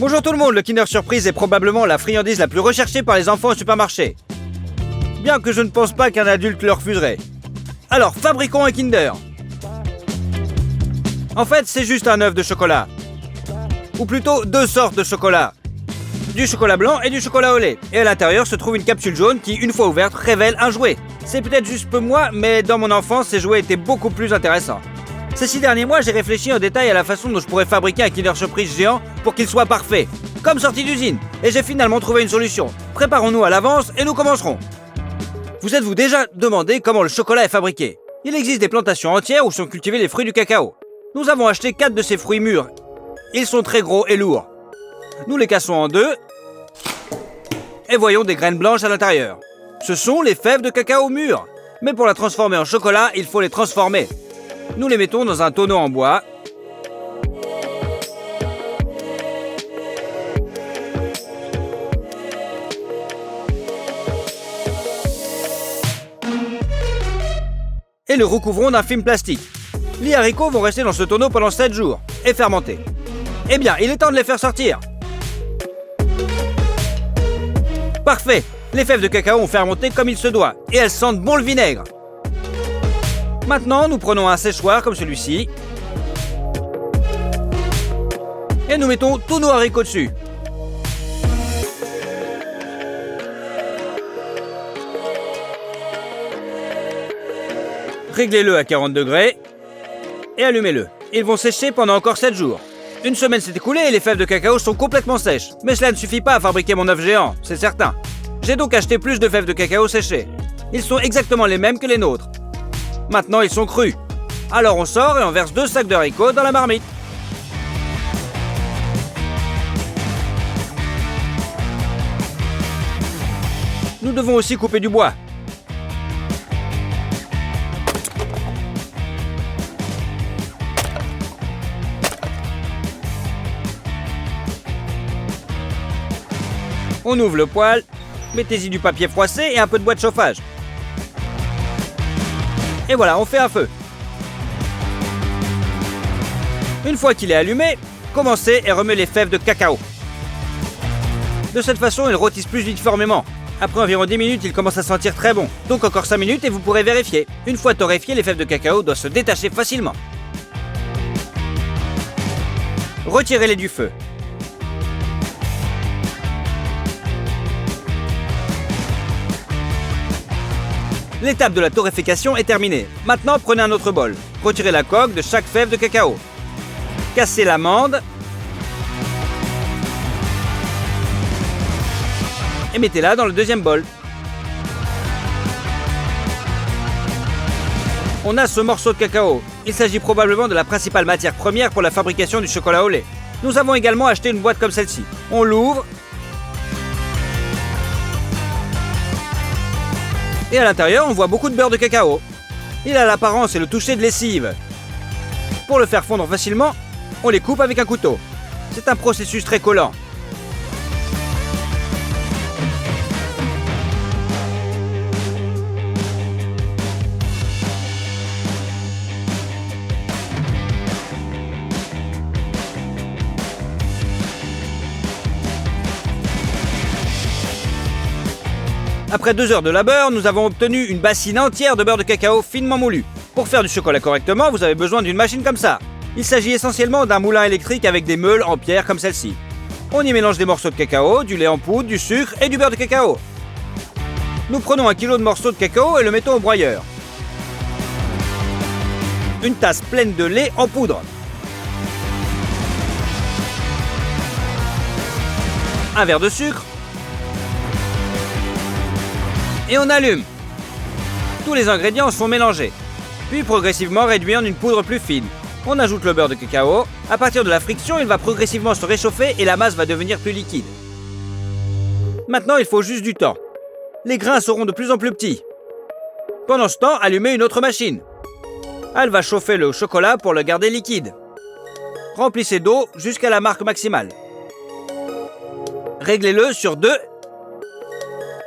Bonjour tout le monde, le Kinder Surprise est probablement la friandise la plus recherchée par les enfants au supermarché. Bien que je ne pense pas qu'un adulte le refuserait. Alors, fabriquons un Kinder. En fait, c'est juste un œuf de chocolat. Ou plutôt deux sortes de chocolat. Du chocolat blanc et du chocolat au lait. Et à l'intérieur se trouve une capsule jaune qui, une fois ouverte, révèle un jouet. C'est peut-être juste peu moi, mais dans mon enfance, ces jouets étaient beaucoup plus intéressants. Ces 6 derniers mois, j'ai réfléchi en détail à la façon dont je pourrais fabriquer un Kinder Surprise géant pour qu'il soit parfait, comme sorti d'usine. Et j'ai finalement trouvé une solution. Préparons-nous à l'avance et nous commencerons. Vous êtes-vous déjà demandé comment le chocolat est fabriqué? Il existe des plantations entières où sont cultivés les fruits du cacao. Nous avons acheté 4 de ces fruits mûrs. Ils sont très gros et lourds. Nous les cassons en deux et voyons des graines blanches à l'intérieur. Ce sont les fèves de cacao mûres. Mais pour la transformer en chocolat, il faut les transformer. Nous les mettons dans un tonneau en bois. Et le recouvrons d'un film plastique. Les haricots vont rester dans ce tonneau pendant 7 jours et fermenter. Eh bien, il est temps de les faire sortir. Parfait! Les fèves de cacao ont fermenté comme il se doit et elles sentent bon le vinaigre. Maintenant, nous prenons un séchoir comme celui-ci et nous mettons tous nos haricots dessus. Réglez-le à 40 degrés et allumez-le. Ils vont sécher pendant encore 7 jours. Une semaine s'est écoulée et les fèves de cacao sont complètement sèches. Mais cela ne suffit pas à fabriquer mon œuf géant, c'est certain. J'ai donc acheté plus de fèves de cacao séchées. Ils sont exactement les mêmes que les nôtres. Maintenant, ils sont crus. Alors on sort et on verse 2 sacs de haricots dans la marmite. Nous devons aussi couper du bois. On ouvre le poêle, mettez-y du papier froissé et un peu de bois de chauffage. Et voilà, on fait un feu. Une fois qu'il est allumé, commencez et remuez les fèves de cacao. De cette façon, ils rôtissent plus uniformément. Après environ 10 minutes, ils commencent à sentir très bon. Donc encore 5 minutes et vous pourrez vérifier. Une fois torréfiés, les fèves de cacao doivent se détacher facilement. Retirez-les du feu. L'étape de la torréfaction est terminée. Maintenant, prenez un autre bol. Retirez la coque de chaque fève de cacao. Cassez l'amande. Et mettez-la dans le deuxième bol. On a ce morceau de cacao. Il s'agit probablement de la principale matière première pour la fabrication du chocolat au lait. Nous avons également acheté une boîte comme celle-ci. On l'ouvre. Et à l'intérieur, on voit beaucoup de beurre de cacao. Il a l'apparence et le toucher de lessive. Pour le faire fondre facilement, on les coupe avec un couteau. C'est un processus très collant. Après 2 heures de labeur, nous avons obtenu une bassine entière de beurre de cacao finement moulu. Pour faire du chocolat correctement, vous avez besoin d'une machine comme ça. Il s'agit essentiellement d'un moulin électrique avec des meules en pierre comme celle-ci. On y mélange des morceaux de cacao, du lait en poudre, du sucre et du beurre de cacao. Nous prenons 1 kg de morceaux de cacao et le mettons au broyeur. Une tasse pleine de lait en poudre. Un verre de sucre. Et on allume. Tous les ingrédients sont mélangés, puis progressivement réduits en une poudre plus fine. On ajoute le beurre de cacao. À partir de la friction, il va progressivement se réchauffer et la masse va devenir plus liquide. Maintenant, il faut juste du temps. Les grains seront de plus en plus petits. Pendant ce temps, allumez une autre machine. Elle va chauffer le chocolat pour le garder liquide. Remplissez d'eau jusqu'à la marque maximale. Réglez-le sur 2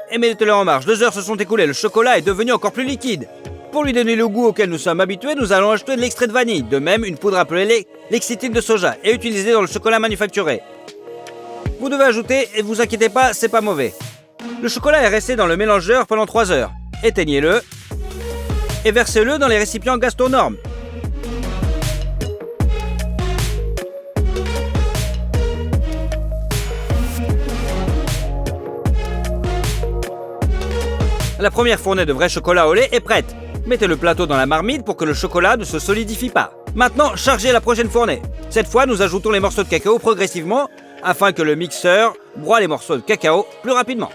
et mettez-le en marche. 2 heures se sont écoulées, le chocolat est devenu encore plus liquide. Pour lui donner le goût auquel nous sommes habitués, nous allons ajouter de l'extrait de vanille, de même une poudre appelée lecithine de soja et utilisée dans le chocolat manufacturé. Vous devez ajouter, et vous inquiétez pas, c'est pas mauvais. Le chocolat est resté dans le mélangeur pendant 3 heures. Éteignez-le et versez-le dans les récipients Gastronorm. La première fournée de vrai chocolat au lait est prête. Mettez le plateau dans la marmite pour que le chocolat ne se solidifie pas. Maintenant, chargez la prochaine fournée. Cette fois, nous ajoutons les morceaux de cacao progressivement afin que le mixeur broie les morceaux de cacao plus rapidement.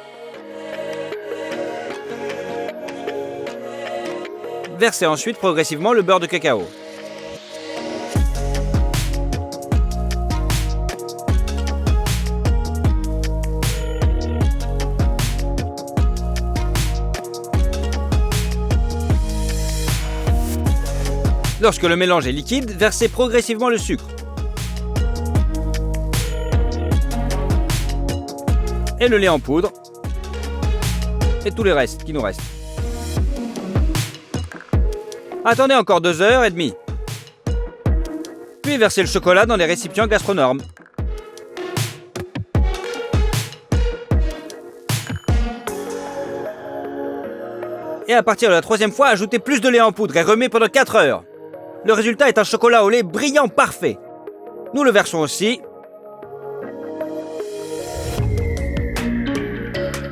Versez ensuite progressivement le beurre de cacao. Lorsque le mélange est liquide, versez progressivement le sucre. Et le lait en poudre. Et tout le reste qui nous reste. Attendez encore 2h30. Puis versez le chocolat dans les récipients Gastronorm. Et à partir de la 3e fois, ajoutez plus de lait en poudre et remuez pendant 4 heures. Le résultat est un chocolat au lait brillant parfait. Nous le versons aussi.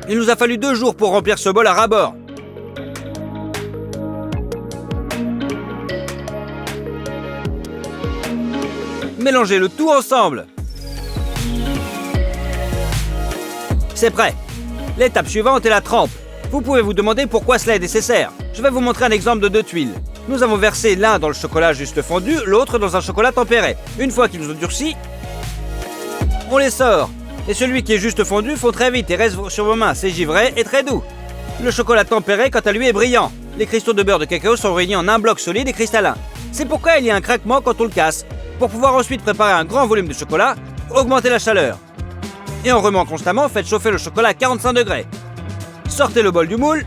Il nous a fallu 2 jours pour remplir ce bol à ras-bord. Mélangez le tout ensemble. C'est prêt. L'étape suivante est la trempe. Vous pouvez vous demander pourquoi cela est nécessaire. Je vais vous montrer un exemple de 2 tuiles. Nous avons versé l'un dans le chocolat juste fondu, l'autre dans un chocolat tempéré. Une fois qu'ils ont durci, on les sort. Et celui qui est juste fondu fond très vite et reste sur vos mains. C'est givré et très doux. Le chocolat tempéré, quant à lui, est brillant. Les cristaux de beurre de cacao sont réunis en un bloc solide et cristallin. C'est pourquoi il y a un craquement quand on le casse. Pour pouvoir ensuite préparer un grand volume de chocolat, augmentez la chaleur. Et en remuant constamment, faites chauffer le chocolat à 45 degrés. Sortez le bol du moule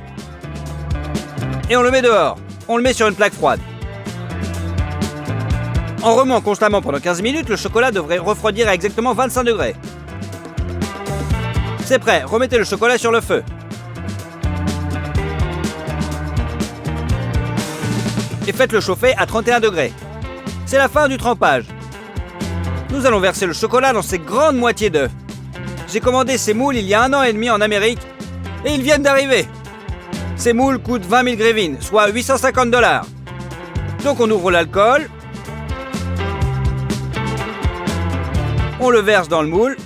et on le met dehors. On le met sur une plaque froide. En remuant constamment pendant 15 minutes, le chocolat devrait refroidir à exactement 25 degrés. C'est prêt, remettez le chocolat sur le feu. Et faites-le chauffer à 31 degrés. C'est la fin du trempage. Nous allons verser le chocolat dans ces grandes moitiés d'œufs. J'ai commandé ces moules il y a 1 an et demi en Amérique et ils viennent d'arriver. Ces moules coûtent 20 000 grivines, soit 850 $. Donc on ouvre l'alcool, on le verse dans le moule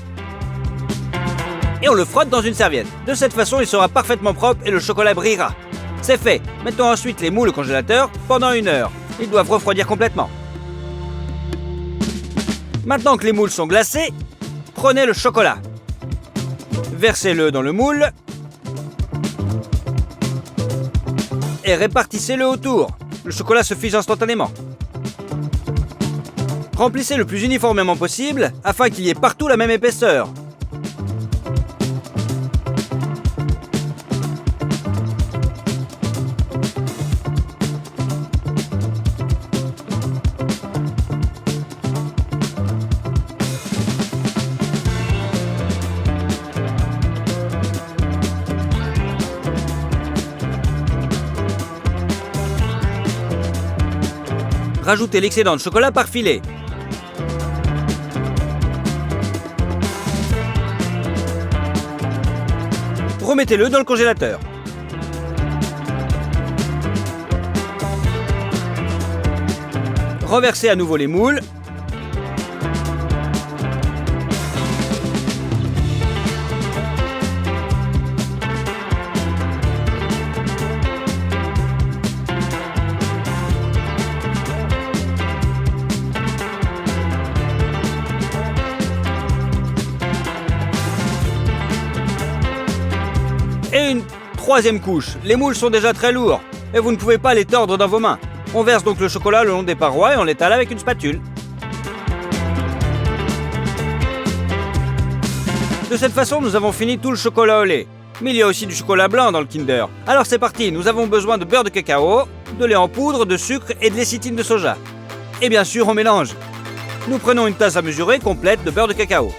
et on le frotte dans une serviette. De cette façon, il sera parfaitement propre et le chocolat brillera. C'est fait. Mettons ensuite les moules au congélateur pendant 1 heure. Ils doivent refroidir complètement. Maintenant que les moules sont glacés, prenez le chocolat. Versez-le dans le moule et répartissez-le autour. Le chocolat se fige instantanément. Remplissez le plus uniformément possible afin qu'il y ait partout la même épaisseur. Rajoutez l'excédent de chocolat par filet. Remettez-le dans le congélateur. Reversez à nouveau les moules. Et une 3e couche. Les moules sont déjà très lourds et vous ne pouvez pas les tordre dans vos mains. On verse donc le chocolat le long des parois et on l'étale avec une spatule. De cette façon, nous avons fini tout le chocolat au lait. Mais il y a aussi du chocolat blanc dans le Kinder. Alors c'est parti, nous avons besoin de beurre de cacao, de lait en poudre, de sucre et de lécithine de soja. Et bien sûr, on mélange. Nous prenons une tasse à mesurer complète de beurre de cacao.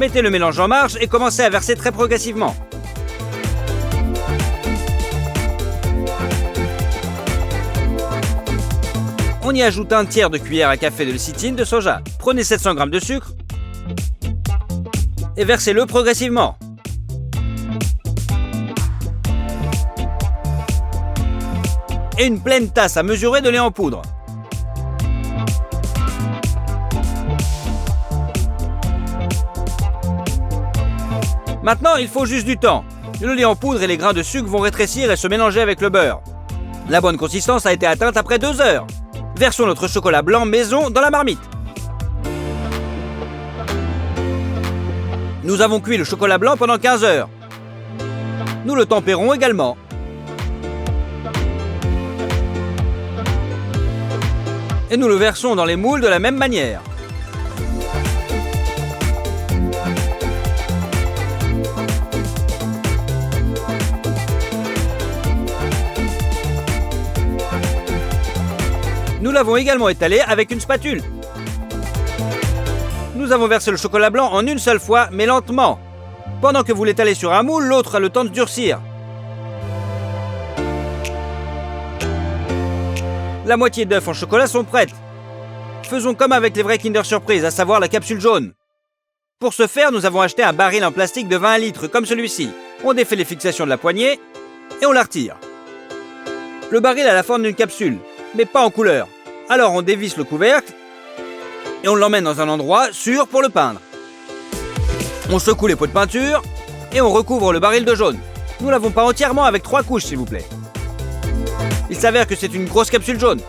Mettez le mélange en marche et commencez à verser très progressivement. On y ajoute un tiers de cuillère à café de lécithine de soja. Prenez 700 g de sucre et versez-le progressivement. Et une pleine tasse à mesurer de lait en poudre. Maintenant, il faut juste du temps. Le lait en poudre et les grains de sucre vont rétrécir et se mélanger avec le beurre. La bonne consistance a été atteinte après 2 heures. Versons notre chocolat blanc maison dans la marmite. Nous avons cuit le chocolat blanc pendant 15 heures. Nous le tempérons également. Et nous le versons dans les moules de la même manière. Nous l'avons également étalé avec une spatule. Nous avons versé le chocolat blanc en une seule fois, mais lentement. Pendant que vous l'étalez sur un moule, l'autre a le temps de durcir. La moitié d'œufs en chocolat sont prêtes. Faisons comme avec les vrais Kinder Surprise, à savoir la capsule jaune. Pour ce faire, nous avons acheté un baril en plastique de 20 litres comme celui-ci. On défait les fixations de la poignée et on la retire. Le baril a la forme d'une capsule, mais pas en couleur. Alors on dévisse le couvercle et on l'emmène dans un endroit sûr pour le peindre. On secoue les pots de peinture et on recouvre le baril de jaune. Nous l'avons peint entièrement avec 3 couches, s'il vous plaît. Il s'avère que c'est une grosse capsule jaune.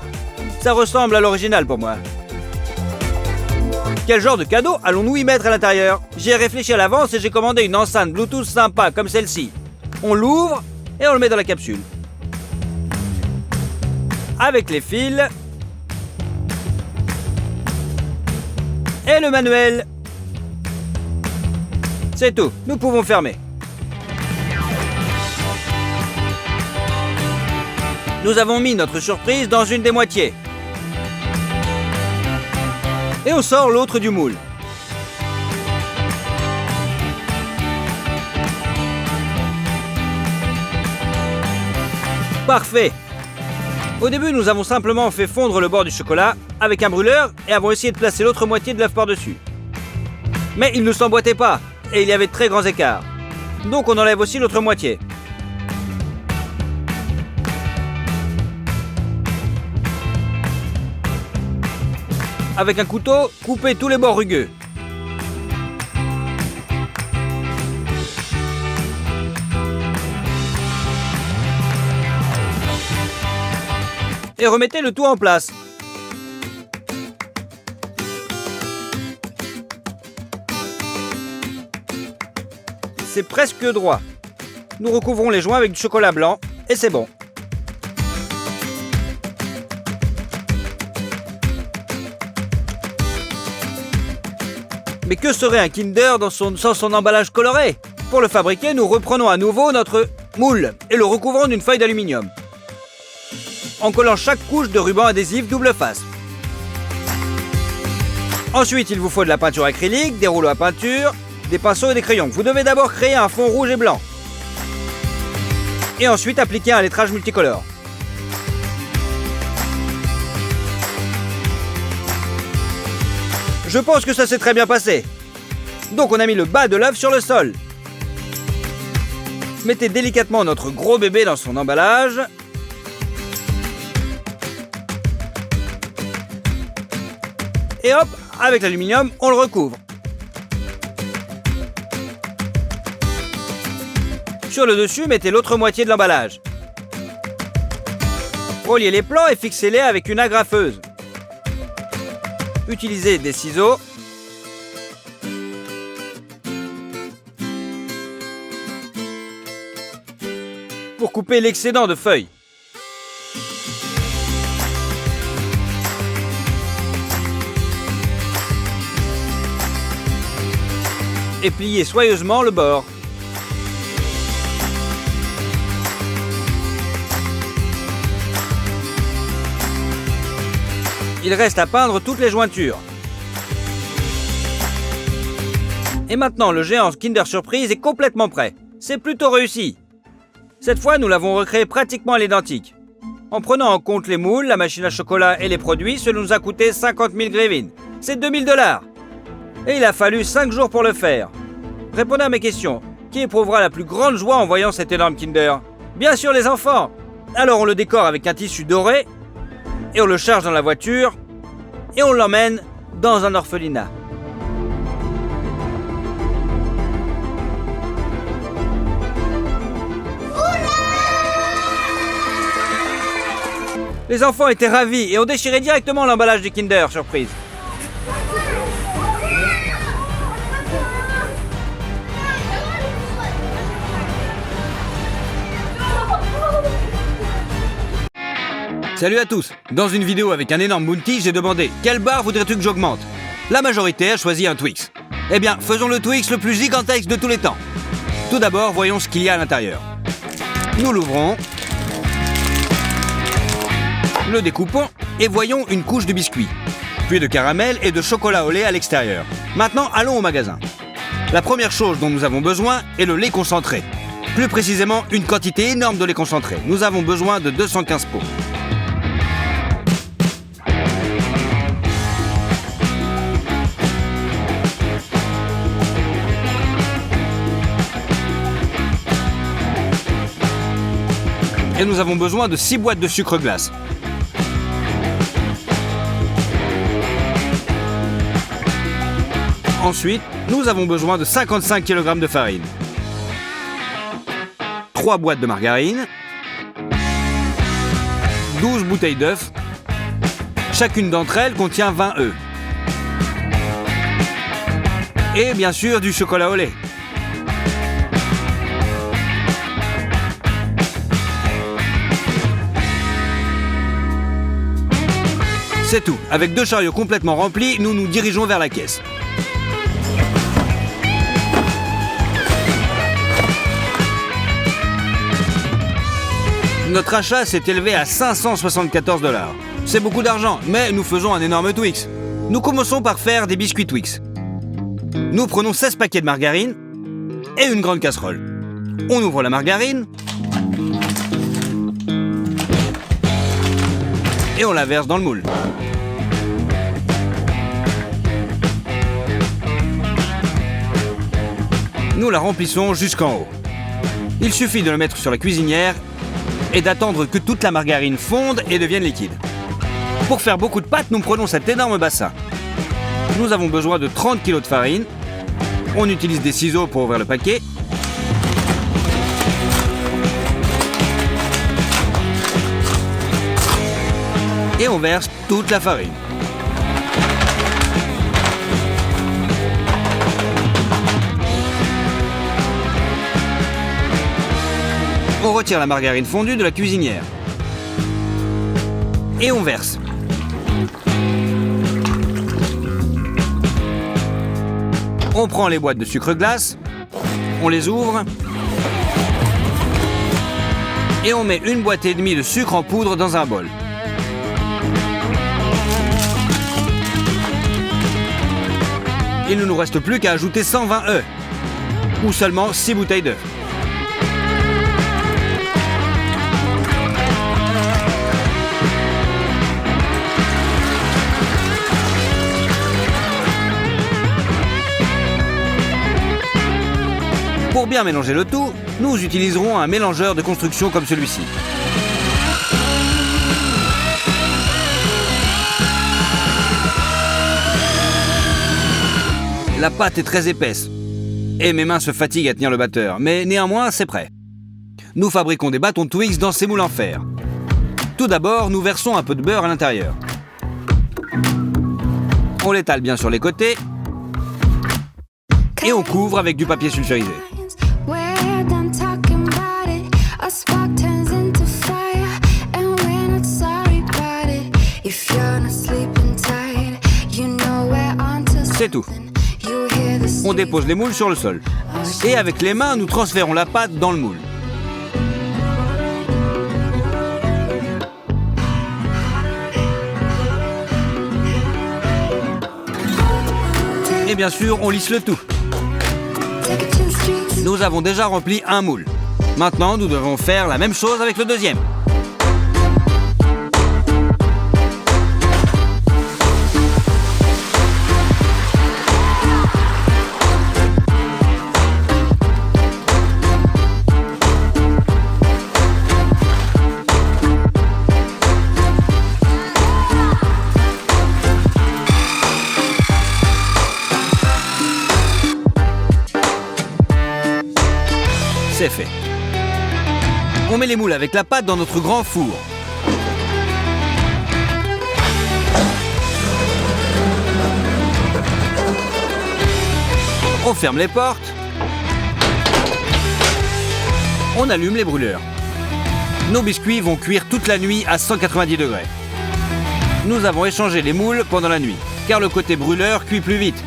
Ça ressemble à l'original pour moi. Quel genre de cadeau allons-nous y mettre à l'intérieur? J'y ai réfléchi à l'avance et j'ai commandé une enceinte Bluetooth sympa comme celle-ci. On l'ouvre et on le met dans la capsule. Avec les fils et le manuel. C'est tout, nous pouvons fermer. Nous avons mis notre surprise dans une des moitiés. Et on sort l'autre du moule. Parfait! Au début, nous avons simplement fait fondre le bord du chocolat avec un brûleur et avons essayé de placer l'autre moitié de l'œuf par-dessus. Mais il ne s'emboîtait pas et il y avait de très grands écarts. Donc on enlève aussi l'autre moitié. Avec un couteau, coupez tous les bords rugueux. Et remettez le tout en place. C'est presque droit. Nous recouvrons les joints avec du chocolat blanc et c'est bon. Mais que serait un Kinder sans son emballage coloré? Pour le fabriquer, nous reprenons à nouveau notre moule et le recouvrons d'une feuille d'aluminium, en collant chaque couche de ruban adhésif double face. Ensuite, il vous faut de la peinture acrylique, des rouleaux à peinture, des pinceaux et des crayons. Vous devez d'abord créer un fond rouge et blanc. Et ensuite appliquer un lettrage multicolore. Je pense que ça s'est très bien passé. Donc on a mis le bas de l'œuf sur le sol. Mettez délicatement notre gros bébé dans son emballage. Et hop, avec l'aluminium, on le recouvre. Sur le dessus, mettez l'autre moitié de l'emballage. Reliez les plans et fixez-les avec une agrafeuse. Utilisez des ciseaux. Pour couper l'excédent de feuilles. Et pliez soigneusement le bord. Il reste à peindre toutes les jointures. Et maintenant, le géant Kinder Surprise est complètement prêt. C'est plutôt réussi. Cette fois, nous l'avons recréé pratiquement à l'identique. En prenant en compte les moules, la machine à chocolat et les produits, cela nous a coûté 50 000 grivines. C'est 2 000 $. Et il a fallu 5 jours pour le faire. Répondez à mes questions. Qui éprouvera la plus grande joie en voyant cet énorme Kinder? Bien sûr les enfants. Alors on le décore avec un tissu doré, et on le charge dans la voiture, et on l'emmène dans un orphelinat. Les enfants étaient ravis et ont déchiré directement l'emballage du Kinder Surprise. Salut à tous. Dans une vidéo avec un énorme bounty, j'ai demandé « Quelle barre voudrais-tu que j'augmente ?» La majorité a choisi un Twix. Eh bien, faisons le Twix le plus gigantesque de tous les temps. Tout d'abord, voyons ce qu'il y a à l'intérieur. Nous l'ouvrons, le découpons et voyons une couche de biscuits, puis de caramel et de chocolat au lait à l'extérieur. Maintenant, allons au magasin. La première chose dont nous avons besoin est le lait concentré. Plus précisément, une quantité énorme de lait concentré. Nous avons besoin de 215 pots. Et nous avons besoin de 6 boîtes de sucre glace. Ensuite, nous avons besoin de 55 kg de farine, 3 boîtes de margarine, 12 bouteilles d'œufs. Chacune d'entre elles contient 20 œufs. Et bien sûr du chocolat au lait. C'est tout. Avec 2 chariots complètement remplis, nous nous dirigeons vers la caisse. Notre achat s'est élevé à 574 $. C'est beaucoup d'argent, mais nous faisons un énorme Twix. Nous commençons par faire des biscuits Twix. Nous prenons 16 paquets de margarine et une grande casserole. On ouvre la margarine et on la verse dans le moule. Nous la remplissons jusqu'en haut. Il suffit de le mettre sur la cuisinière et d'attendre que toute la margarine fonde et devienne liquide. Pour faire beaucoup de pâtes, nous prenons cet énorme bassin. Nous avons besoin de 30 kg de farine. On utilise des ciseaux pour ouvrir le paquet. Et on verse toute la farine. On retire la margarine fondue de la cuisinière. Et on verse. On prend les boîtes de sucre glace, on les ouvre et on met une boîte et demie de sucre en poudre dans un bol. Il ne nous reste plus qu'à ajouter 120 œufs, ou seulement 6 bouteilles d'œufs. Pour bien mélanger le tout, nous utiliserons un mélangeur de construction comme celui-ci. La pâte est très épaisse et mes mains se fatiguent à tenir le batteur, mais néanmoins c'est prêt. Nous fabriquons des bâtons Twix dans ces moules en fer. Tout d'abord, nous versons un peu de beurre à l'intérieur. On l'étale bien sur les côtés et on couvre avec du papier sulfurisé. C'est tout. On dépose les moules sur le sol. Et avec les mains, nous transférons la pâte dans le moule. Et bien sûr, on lisse le tout. Nous avons déjà rempli un moule. Maintenant, nous devons faire la même chose avec le deuxième. C'est fait. On met les moules avec la pâte dans notre grand four. On ferme les portes. On allume les brûleurs. Nos biscuits vont cuire toute la nuit à 190 degrés. Nous avons échangé les moules pendant la nuit, car le côté brûleur cuit plus vite.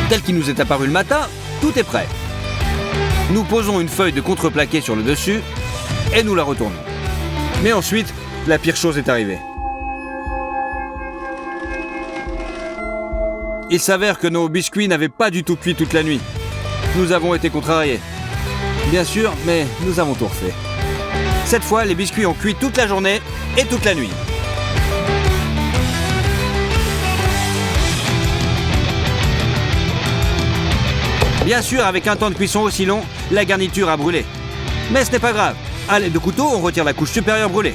Tel qu'il nous est apparu le matin, tout est prêt. Nous posons une feuille de contreplaqué sur le dessus et nous la retournons. Mais ensuite, la pire chose est arrivée. Il s'avère que nos biscuits n'avaient pas du tout cuit toute la nuit. Nous avons été contrariés. Bien sûr, mais nous avons tout refait. Cette fois, les biscuits ont cuit toute la journée et toute la nuit. Bien sûr, avec un temps de cuisson aussi long, la garniture a brûlé. Mais ce n'est pas grave. À l'aide de couteau, on retire la couche supérieure brûlée.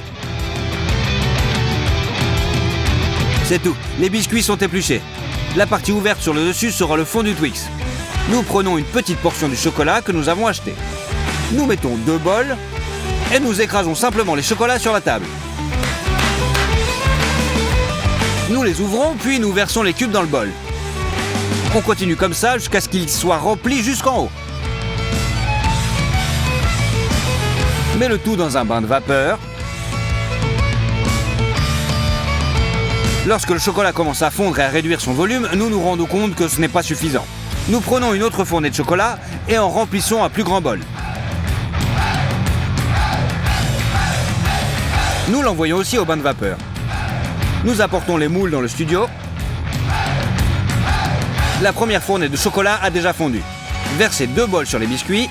C'est tout. Les biscuits sont épluchés. La partie ouverte sur le dessus sera le fond du Twix. Nous prenons une petite portion du chocolat que nous avons acheté. Nous mettons 2 bols et nous écrasons simplement les chocolats sur la table. Nous les ouvrons, puis nous versons les cubes dans le bol. On continue comme ça jusqu'à ce qu'ils soient remplis jusqu'en haut. Mets le tout dans un bain de vapeur. Lorsque le chocolat commence à fondre et à réduire son volume, nous nous rendons compte que ce n'est pas suffisant. Nous prenons une autre fournée de chocolat et en remplissons un plus grand bol. Nous l'envoyons aussi au bain de vapeur. Nous apportons les moules dans le studio. La première fournée de chocolat a déjà fondu. Versez 2 bols sur les biscuits.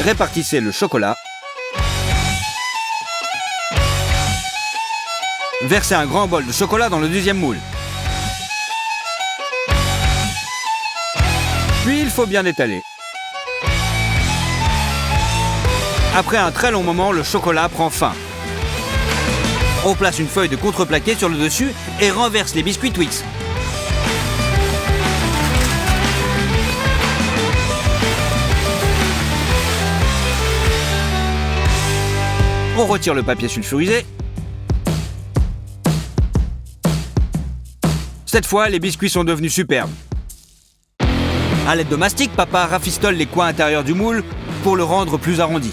Répartissez le chocolat. Versez un grand bol de chocolat dans le deuxième moule. Puis il faut bien étaler. Après un très long moment, le chocolat prend fin. On place une feuille de contreplaqué sur le dessus et renverse les biscuits Twix. On retire le papier sulfurisé. Cette fois, les biscuits sont devenus superbes. À l'aide de mastic, papa rafistole les coins intérieurs du moule pour le rendre plus arrondi.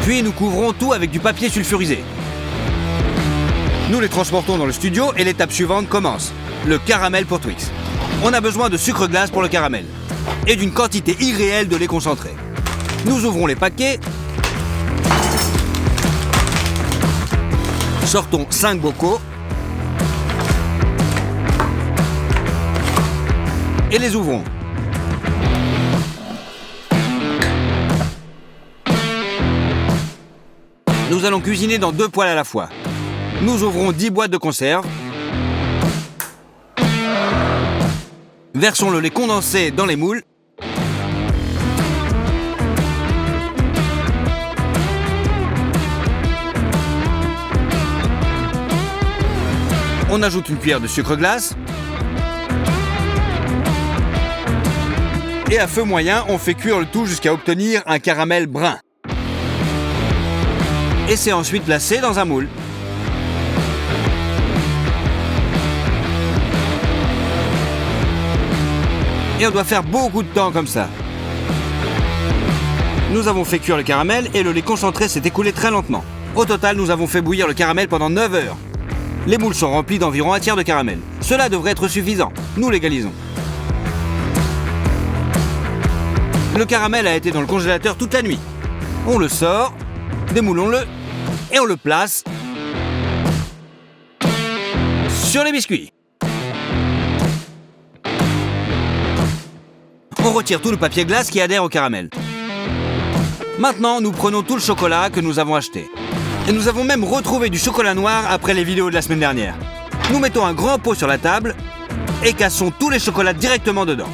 Puis nous couvrons tout avec du papier sulfurisé. Nous les transportons dans le studio et l'étape suivante commence. Le caramel pour Twix. On a besoin de sucre glace pour le caramel et d'une quantité irréelle de lait concentré. Nous ouvrons les paquets. Sortons 5 bocaux. Et les ouvrons. Nous allons cuisiner dans 2 poêles à la fois. Nous ouvrons 10 boîtes de conserve. Versons le lait condensé dans les moules. On ajoute une cuillère de sucre glace. Et à feu moyen, on fait cuire le tout jusqu'à obtenir un caramel brun. Et c'est ensuite placé dans un moule. Et on doit faire beaucoup de temps comme ça. Nous avons fait cuire le caramel et le lait concentré s'est écoulé très lentement. Au total, nous avons fait bouillir le caramel pendant 9 heures. Les moules sont remplis d'environ un tiers de caramel. Cela devrait être suffisant. Nous l'égalisons. Le caramel a été dans le congélateur toute la nuit. On le sort, démoulons-le et on le place sur les biscuits. On retire tout le papier glace qui adhère au caramel. Maintenant, nous prenons tout le chocolat que nous avons acheté. Et nous avons même retrouvé du chocolat noir après les vidéos de la semaine dernière. Nous mettons un grand pot sur la table et cassons tous les chocolats directement dedans.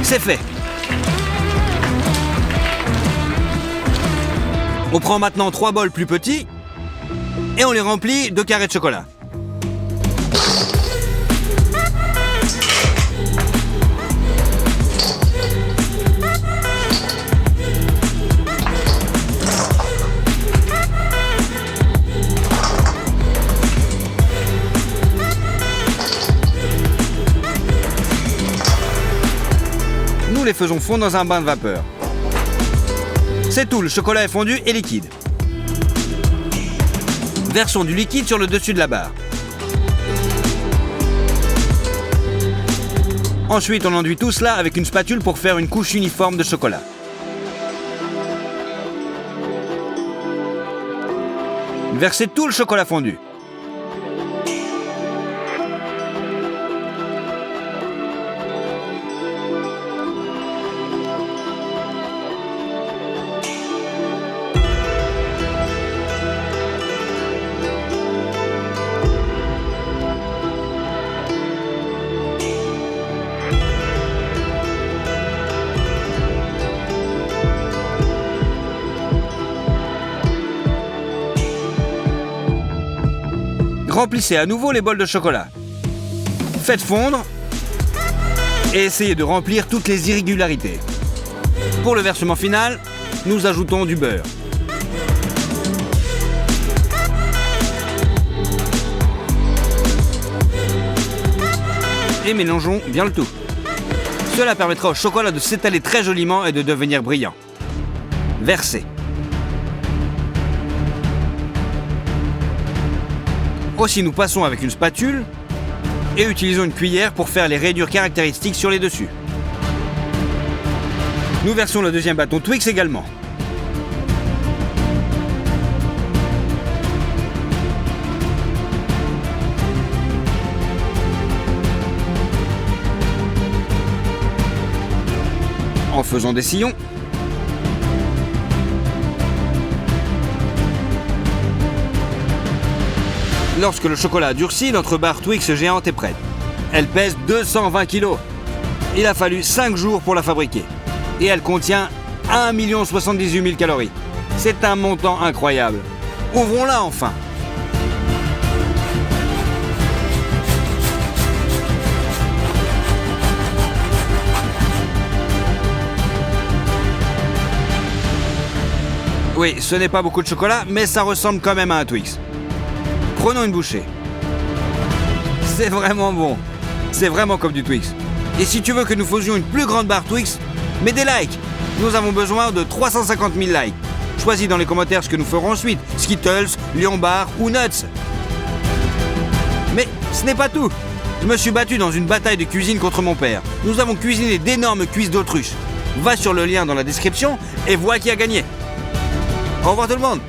C'est fait. On prend maintenant 3 bols plus petits et on les remplit de carrés de chocolat. Nous les faisons fondre dans un bain de vapeur. C'est tout, le chocolat est fondu et liquide. Versons du liquide sur le dessus de la barre. Ensuite, on enduit tout cela avec une spatule pour faire une couche uniforme de chocolat. Versez tout le chocolat fondu. Remplissez à nouveau les bols de chocolat. Faites fondre et essayez de remplir toutes les irrégularités. Pour le versement final, nous ajoutons du beurre. Et mélangeons bien le tout. Cela permettra au chocolat de s'étaler très joliment et de devenir brillant. Versez. Aussi, nous passons avec une spatule et utilisons une cuillère pour faire les rainures caractéristiques sur les dessus. Nous versons le deuxième bâton Twix également. En faisant des sillons. Lorsque le chocolat a durci, notre barre Twix géante est prête. Elle pèse 220 kg. Il a fallu 5 jours pour la fabriquer. Et elle contient 1 078 000 calories. C'est un montant incroyable. Ouvrons-la enfin. Oui, ce n'est pas beaucoup de chocolat, mais ça ressemble quand même à un Twix. Prenons une bouchée. C'est vraiment bon. C'est vraiment comme du Twix. Et si tu veux que nous faisions une plus grande barre Twix, mets des likes. Nous avons besoin de 350 000 likes. Choisis dans les commentaires ce que nous ferons ensuite. Skittles, Lion Bar ou Nuts. Mais ce n'est pas tout. Je me suis battu dans une bataille de cuisine contre mon père. Nous avons cuisiné d'énormes cuisses d'autruche. Va sur le lien dans la description et vois qui a gagné. Au revoir tout le monde.